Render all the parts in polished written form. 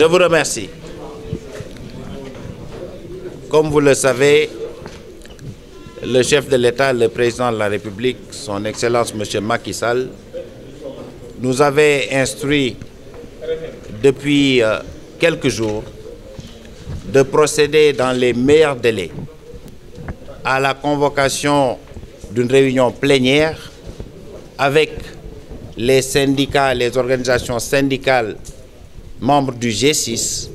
Je vous remercie. Comme vous le savez, le chef de l'État, le président de la République, son Excellence M. Macky Sall, nous avait instruit depuis quelques jours de procéder dans les meilleurs délais à la convocation d'une réunion plénière avec les syndicats, les organisations syndicales membres du G6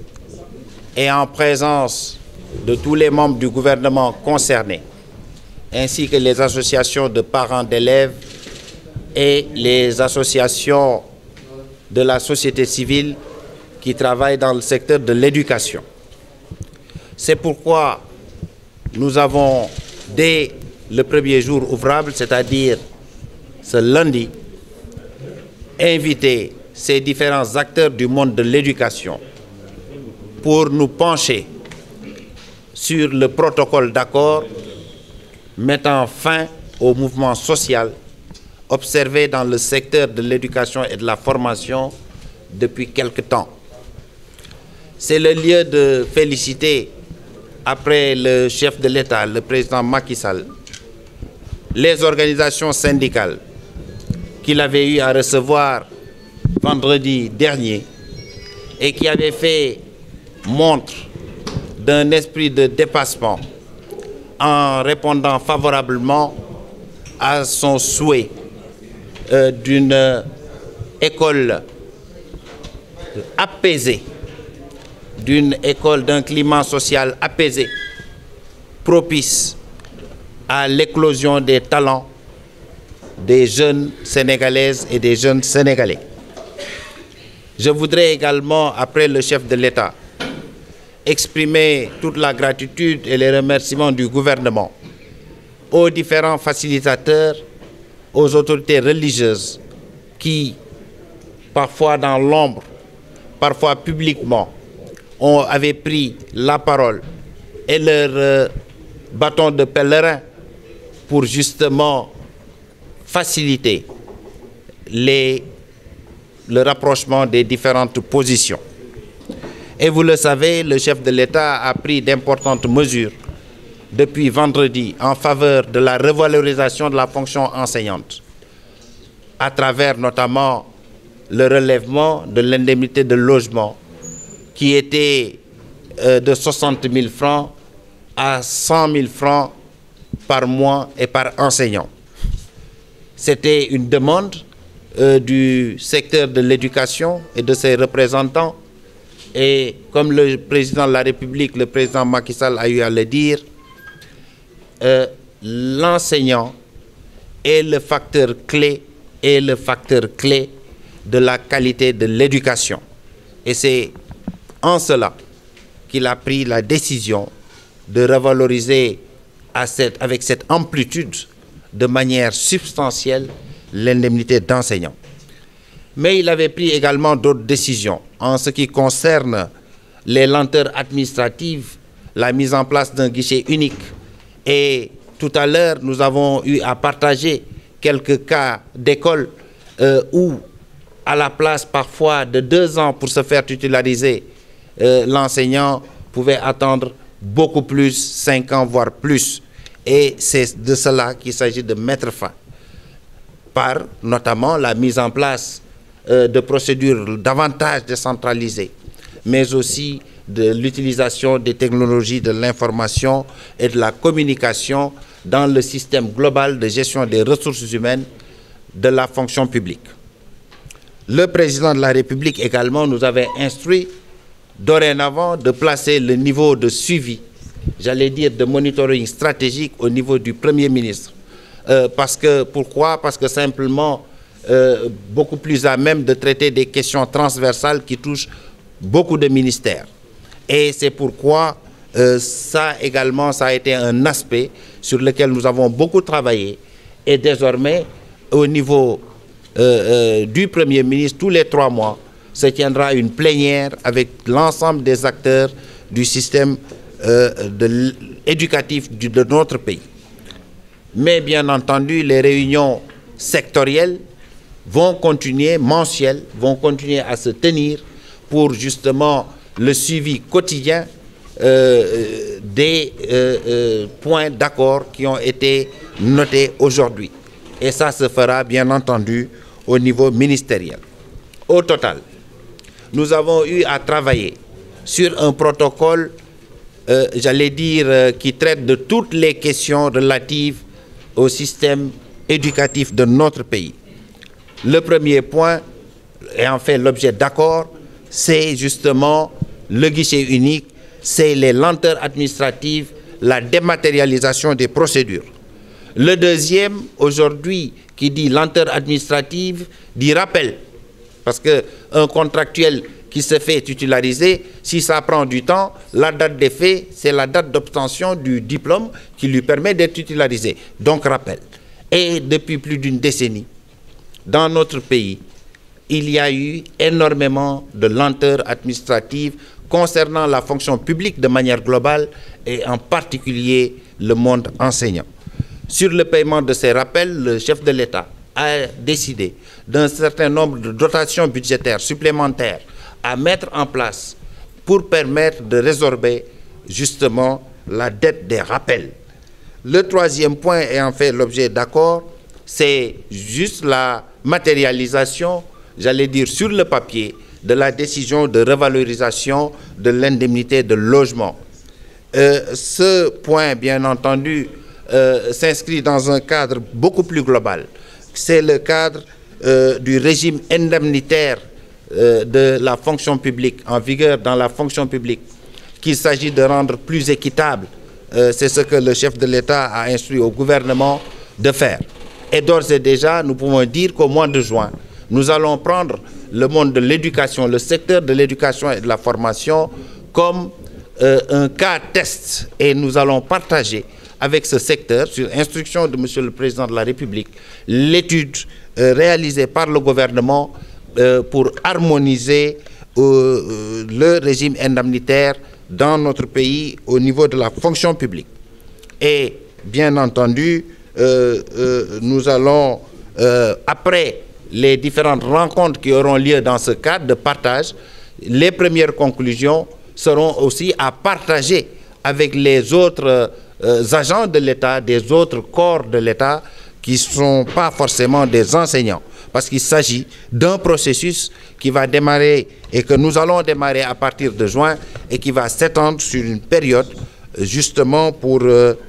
et en présence de tous les membres du gouvernement concernés, ainsi que les associations de parents d'élèves et les associations de la société civile qui travaillent dans le secteur de l'éducation. C'est pourquoi nous avons, dès le premier jour ouvrable, c'est-à-dire ce lundi, invité ces différents acteurs du monde de l'éducation pour nous pencher sur le protocole d'accord mettant fin au mouvement social observé dans le secteur de l'éducation et de la formation depuis quelque temps. C'est le lieu de féliciter, après le chef de l'État, le président Macky Sall, les organisations syndicales qu'il avait eu à recevoir vendredi dernier et qui avaient fait montre d'un esprit de dépassement en répondant favorablement à son souhait d'une école apaisée, d'une école d'un climat social apaisé, propice à l'éclosion des talents des jeunes Sénégalaises et des jeunes Sénégalais. Je voudrais également, après le chef de l'État, exprimer toute la gratitude et les remerciements du gouvernement aux différents facilitateurs, aux autorités religieuses qui, parfois dans l'ombre, parfois publiquement, avaient pris la parole et leur bâton de pèlerin pour justement faciliter le rapprochement des différentes positions. Et vous le savez, le chef de l'État a pris d'importantes mesures depuis vendredi en faveur de la revalorisation de la fonction enseignante, à travers notamment le relèvement de l'indemnité de logement qui était de 60 000 francs à 100 000 francs par mois et par enseignant. C'était une demande du secteur de l'éducation et de ses représentants. Et comme le président de la République, le président Macky Sall a eu à le dire, l'enseignant est le facteur clé de la qualité de l'éducation. Et c'est en cela qu'il a pris la décision de revaloriser avec cette amplitude, de manière substantielle, l'indemnité d'enseignant. Mais il avait pris également d'autres décisions en ce qui concerne les lenteurs administratives, la mise en place d'un guichet unique. Et tout à l'heure, nous avons eu à partager quelques cas d'école où, à la place parfois de 2 ans pour se faire titulariser, l'enseignant pouvait attendre beaucoup plus, 5 ans, voire plus. Et c'est de cela qu'il s'agit de mettre fin, par notamment la mise en place de procédures davantage décentralisées, mais aussi de l'utilisation des technologies de l'information et de la communication dans le système global de gestion des ressources humaines de la fonction publique. Le président de la République également nous avait instruit dorénavant de placer le niveau de suivi, j'allais dire de monitoring stratégique au niveau du Premier ministre. Pourquoi? Parce que simplement, beaucoup plus à même de traiter des questions transversales qui touchent beaucoup de ministères. Et c'est pourquoi ça également, ça a été un aspect sur lequel nous avons beaucoup travaillé. Et désormais, au niveau du Premier ministre, tous les 3 mois, se tiendra une plénière avec l'ensemble des acteurs du système éducatif de notre pays. Mais bien entendu, les réunions sectorielles vont continuer, mensuelles, vont continuer à se tenir pour justement le suivi quotidien des points d'accord qui ont été notés aujourd'hui. Et ça se fera bien entendu au niveau ministériel. Au total, nous avons eu à travailler sur un protocole, j'allais dire, qui traite de toutes les questions relatives au système éducatif de notre pays. Le premier point, et en fait l'objet d'accord, c'est justement le guichet unique, c'est les lenteurs administratives, la dématérialisation des procédures. Le deuxième, aujourd'hui, qui dit lenteur administrative, dit rappel. Parce qu'un contractuel qui se fait titulariser, si ça prend du temps, la date d'effet, c'est la date d'obtention du diplôme qui lui permet d'être titularisé. Donc rappel. Et depuis plus d'une décennie, dans notre pays, il y a eu énormément de lenteurs administratives concernant la fonction publique de manière globale et en particulier le monde enseignant. Sur le paiement de ces rappels, le chef de l'État a décidé d'un certain nombre de dotations budgétaires supplémentaires à mettre en place pour permettre de résorber justement la dette des rappels. Le troisième point, et en fait l'objet d'accord, c'est juste la matérialisation, j'allais dire sur le papier, de la décision de revalorisation de l'indemnité de logement. Ce point, bien entendu, s'inscrit dans un cadre beaucoup plus global. C'est le cadre du régime indemnitaire de la fonction publique, en vigueur dans la fonction publique, qu'il s'agit de rendre plus équitable. C'est ce que le chef de l'État a instruit au gouvernement de faire. Et d'ores et déjà, nous pouvons dire qu'au mois de juin, nous allons prendre le monde de l'éducation, le secteur de l'éducation et de la formation comme un cas test. Et nous allons partager avec ce secteur, sur instruction de M. le Président de la République, l'étude réalisée par le gouvernement pour harmoniser le régime indemnitaire dans notre pays au niveau de la fonction publique. Et bien entendu, nous allons, après les différentes rencontres qui auront lieu dans ce cadre de partage, les premières conclusions seront aussi à partager avec les autres agents de l'État, des autres corps de l'État qui ne sont pas forcément des enseignants. Parce qu'il s'agit d'un processus qui va démarrer et que nous allons démarrer à partir de juin et qui va s'étendre sur une période justement pour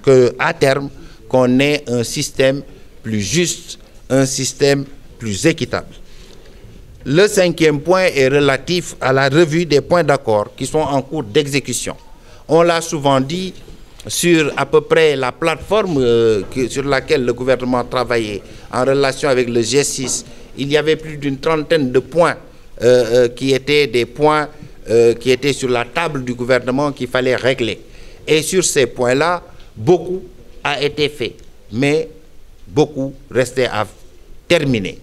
qu'à terme, qu'on ait un système plus juste, un système plus équitable. Le cinquième point est relatif à la revue des points d'accord qui sont en cours d'exécution. On l'a souvent dit, sur à peu près la plateforme sur laquelle le gouvernement travaillait en relation avec le G6, il y avait plus d'une trentaine de points qui étaient des points qui étaient sur la table du gouvernement qu'il fallait régler. Et sur ces points-là, beaucoup a été fait, mais beaucoup restait à terminer.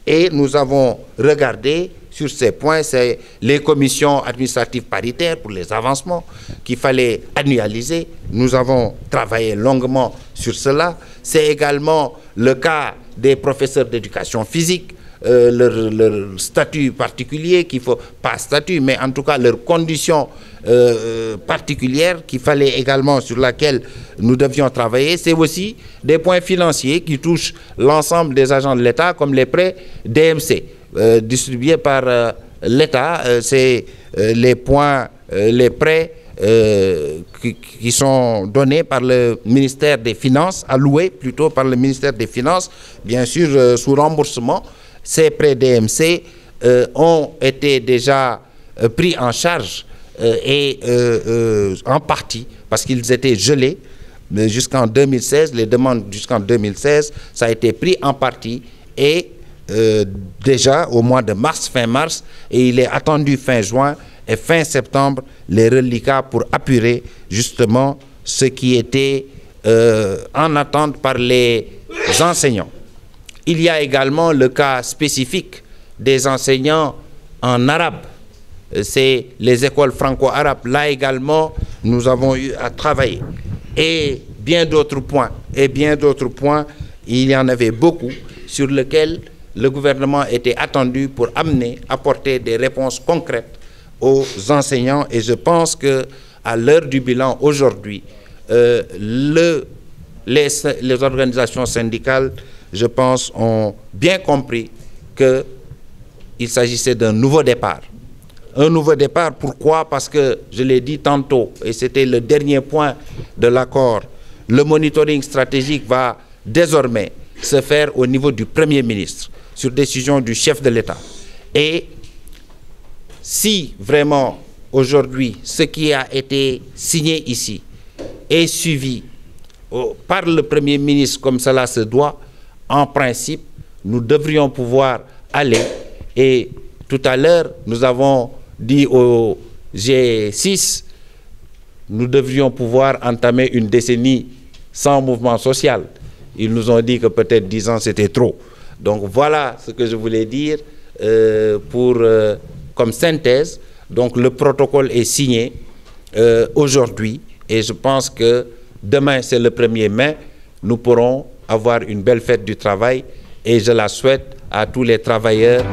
Et nous avons regardé sur ces points, c'est les commissions administratives paritaires pour les avancements qu'il fallait annualiser. Nous avons travaillé longuement sur cela. C'est également le cas des professeurs d'éducation physique, leur statut particulier, qu'il faut, pas statut, mais en tout cas leurs conditions particulières qu'il fallait également, sur laquelle nous devions travailler. C'est aussi des points financiers qui touchent l'ensemble des agents de l'État, comme les prêts DMC, distribués par l'État. C'est les points, les prêts qui sont donnés par le ministère des Finances, alloués plutôt par le ministère des Finances, bien sûr sous remboursement. Ces prêts DMC ont été déjà pris en charge et en partie, parce qu'ils étaient gelés jusqu'en 2016, les demandes jusqu'en 2016, ça a été pris en partie et déjà au mois de mars, fin mars, et il est attendu fin juin et fin septembre, les reliquats pour apurer justement ce qui était en attente par les enseignants. Il y a également le cas spécifique des enseignants en arabe. C'est les écoles franco-arabes. Là également, nous avons eu à travailler. Et bien d'autres points. Il y en avait beaucoup sur lesquels le gouvernement était attendu pour apporter des réponses concrètes aux enseignants. Et je pense qu'à l'heure du bilan aujourd'hui, les organisations syndicales, je pense, ont bien compris qu'il s'agissait d'un nouveau départ. Un nouveau départ, pourquoi? Parce que, je l'ai dit tantôt, et c'était le dernier point de l'accord, le monitoring stratégique va désormais se faire au niveau du Premier ministre, sur décision du chef de l'État. Et si vraiment, aujourd'hui, ce qui a été signé ici est suivi par le Premier ministre comme cela se doit, en principe, nous devrions pouvoir aller. Et tout à l'heure, nous avons dit au G6, nous devrions pouvoir entamer une décennie sans mouvement social. Ils nous ont dit que peut-être 10 ans, c'était trop. Donc voilà ce que je voulais dire comme synthèse. Donc le protocole est signé aujourd'hui et je pense que demain, c'est le 1er mai, nous pourrons avoir une belle fête du travail et je la souhaite à tous les travailleurs